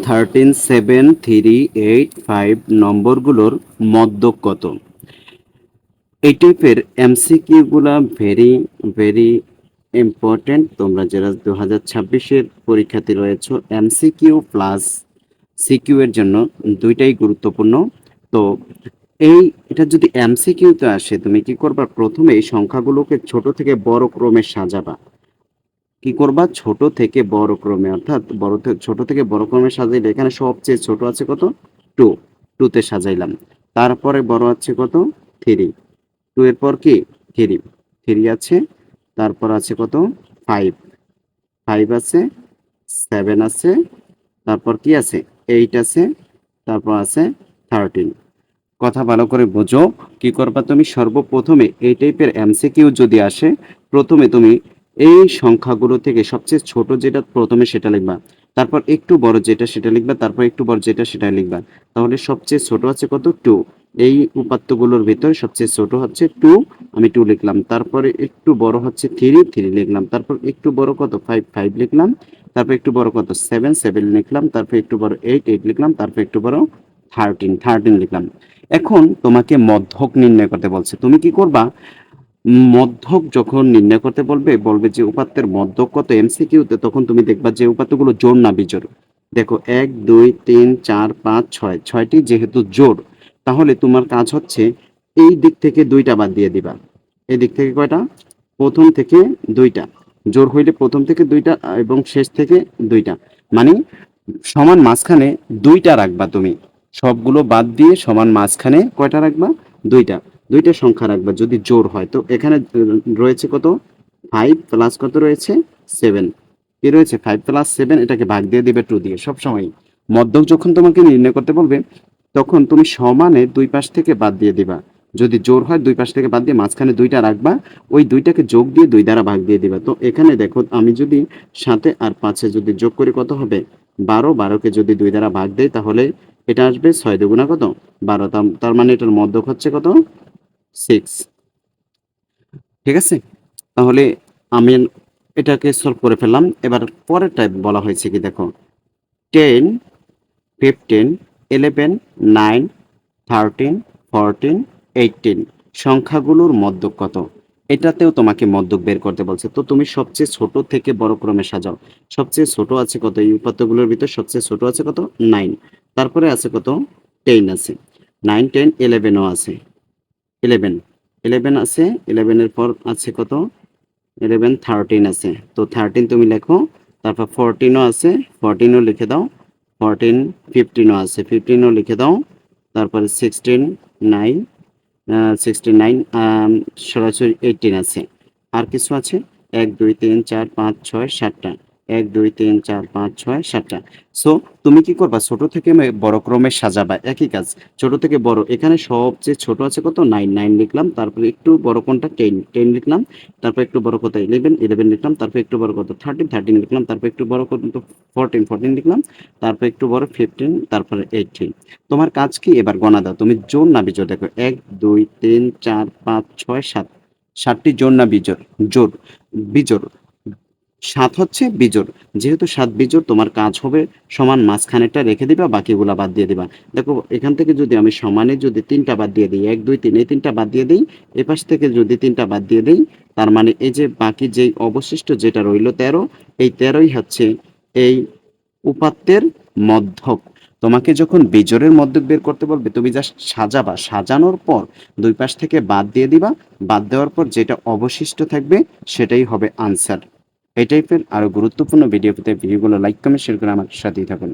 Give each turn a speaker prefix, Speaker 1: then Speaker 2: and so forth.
Speaker 1: 13, 7, 3, 8, 5 নম্বরগুলোর মধ্যক কত? এই টাইপের এমসিকিউ গুলা ভেরি ভেরি ইম্পর্টেন্ট। তোমরা যারা 2026-এর পরীক্ষাতে রয়েছে, এমসিকিউ প্লাস সিকিউ এর জন্য দুইটাই গুরুত্বপূর্ণ। তো এটা যদি এমসিকিউতে আসে, তুমি কি করবা? প্রথমে এই সংখ্যাগুলোকে ছোট থেকে বড় ক্রমে সাজাবা। কি করবা? ছোট থেকে বড় ক্রমে, অর্থাৎ ছোট থেকে বড় ক্রমে সাজাইলে এখানে সবচেয়ে ছোট আছে কত? 2, 2 তে সাজাইলাম। তারপরে বড় আছে কত? 3, 2 এর পর কি? 3, 3 আছে। তারপর আছে কত? 5, 5 আছে। 7 আছে। তারপর কি আছে? 8 আছে। তারপর আছে 13। কথা ভালো করে বোঝো। কি করবা তুমি? সর্বপ্রথমে এই টাইপের এমসিকিউ যদি আসে, প্রথমে তুমি এই সংখ্যাগুলো থেকে সবচেয়ে ছোট যেটা প্রথমে সেটা লিখবা, তারপর একটু বড় যেটা সেটা লিখবা, তারপর একটু বড় যেটা সেটা লিখবা। তাহলে সবচেয়ে ছোট আছে কত? 2। এই উপাত্তগুলোর ভিতরে সবচেয়ে ছোট হচ্ছে 2, আমি 2 লিখলাম। তারপরে একটু বড় হচ্ছে 3, 3 লিখলাম। তারপর একটু বড় কত? 5, 5 লিখলাম। তারপর একটু বড় কত? 7, 7 লিখলাম। তারপর একটু বড় 8, 8 লিখলাম। তারপর একটু বড় 13, 13 লিখলাম। এখন তোমাকে মধ্যক নির্ণয় করতে বলছে। তুমি কি করবা? মধ্যক যখন নির্ণয় করতে বলবে যে উপাত্তের মধ্যক কত এমসিকিউতে, তখন তুমি দেখবা যে উপাত্তগুলো জোড় না বিজোড়। দেখো 1, 2, 3, 4, 5, 6, 6টি যেহেতু জোড়, তাহলে তোমার কাজ হচ্ছে এই দিক থেকে 2টা বাদ দিয়ে দিবা। এই দিক থেকে কয়টা? প্রথম থেকে 2টা। জোড় হইলে প্রথম থেকে 2টা এবং শেষ থেকে 2টা, মানে সমান মাঝখানে 2টা রাখবা তুমি। সবগুলো বাদ দিয়ে সমান মাঝখানে কয়টা রাখবা? 2টা। 2টা সংখ্যা রাখবা যদি জোড় হয়। তো এখানে রয়েছে কত? 5 প্লাস কত রয়েছে? 7। কি রয়েছে? 5 প্লাস 7, এটাকে ভাগ দিয়ে দিবে 2 দিয়ে। সবসময় মধ্যক যখন তোমাকে নির্ণয় করতে বলবে, তখন তুমি সমানে দুই পাশ থেকে বাদ দিয়ে দিবা। যদি জোড় হয় দুই পাশ থেকে বাদ দিয়ে মাঝখানে 2টা রাখবা। ওই 2টাকে যোগ দিয়ে 2 দ্বারা ভাগ দিয়ে দিবা। তো এখানে দেখো, আমি যদি 7 আর 5 যদি যোগ করি কত হবে? 12। 12কে যদি 2 দ্বারা ভাগ দেই তাহলে এটা আসবে 6 দুগুণা কত? 12। তার মানে এটার মধ্যক হচ্ছে কত? 6। ঠিক আছে? তাহলে আমি এটাকে সলভ করে ফেললাম। এবার পরের টাইপ বলা হয়েছে কি দেখো, 10, 15, 11, 9, 13, 14, 18 সংখ্যাগুলোর মধ্যক কত? এটাতেও তোমাকে মধ্যক বের করতে বলছে। তো তুমি সবচেয়ে ছোট থেকে বড় ক্রমে সাজাও। সবচেয়ে ছোট আছে কত? এই উপাত্তগুলোর ভিতর সবচেয়ে ছোট আছে কত? 9। তারপরে আছে কত? 10 আছে। 9, 10, 11ও আছে। 11, 11 আছে। 11 এর পর আছে কত? 11, 13 আছে। তো 13 তুমি লেখো। তারপর 14ও আছে। 14ও লিখে দাও। 14, 15ও আছে। 15ও লিখে দাও। তারপরে 16, 9, 69, সরাসরি 18 আছে। আর কিছু আছে? 1, 2, 3, 4, 5, 6, 7টা। 1, 2, 3, 4, 5, 6, 7টা। সো তুমি কি করবা? ছোট থেকে বড় ক্রমে সাজাবা। একই কাজ। ছোট থেকে বড়, এখানে সবচেয়ে ছোট আছে কত? 9, 9 লিখলাম। তারপরে একটু বড় কোনটা? 10, 10 লিখলাম। তারপর একটু বড় কত? 11, 11 লিখলাম। তারপর একটু বড় কত? 13, 13 লিখলাম। তারপর একটু বড় কত? 14, 14 লিখলাম। তারপর একটু বড় 15, তারপরে 18। তোমার কাজ কি? এবার গণা দাও। তুমি জোড় না বিজোড় দেখো। 1, 2, 3, 4, 5, 6, 7। 7টি জোড় না বিজোড়? জোড়। বিজোড়। 7 হচ্ছে বিজোড়। যেহেতু 7 বিজোড়, তোমার কাজ হবে সমান মাঝখানেরটা রেখে দিবা, বাকিগুলা বাদ দিয়ে দিবা। দেখো এখান থেকে যদি আমি সমানে যদি 3টা বাদ দিয়ে দিই, 1, 2, 3, এই 3টা বাদ দিয়ে দিই, এপাশ থেকে যদি 3টা বাদ দিয়ে দিই, তার মানে এই যে বাকি যেই অবশিষ্ট যেটা রইল 13, এই 13ই হচ্ছে এই উপাত্তের মধ্যক। তোমাকে যখন বিজোড়ের মধ্যক বের করতে বলবে, তুমি জাস্ট সাজাবা। সাজানোর পর দুই পাশ থেকে বাদ দিয়ে দিবা। বাদ দেওয়ার পর যেটা অবশিষ্ট থাকবে সেটাই হবে আনসার। এই টাইপের আরো গুরুত্বপূর্ণ ভিডিও পেতে ভিডিওগুলো লাইক, কমেন্ট, শেয়ার করে আমার সাথেই থাকুন।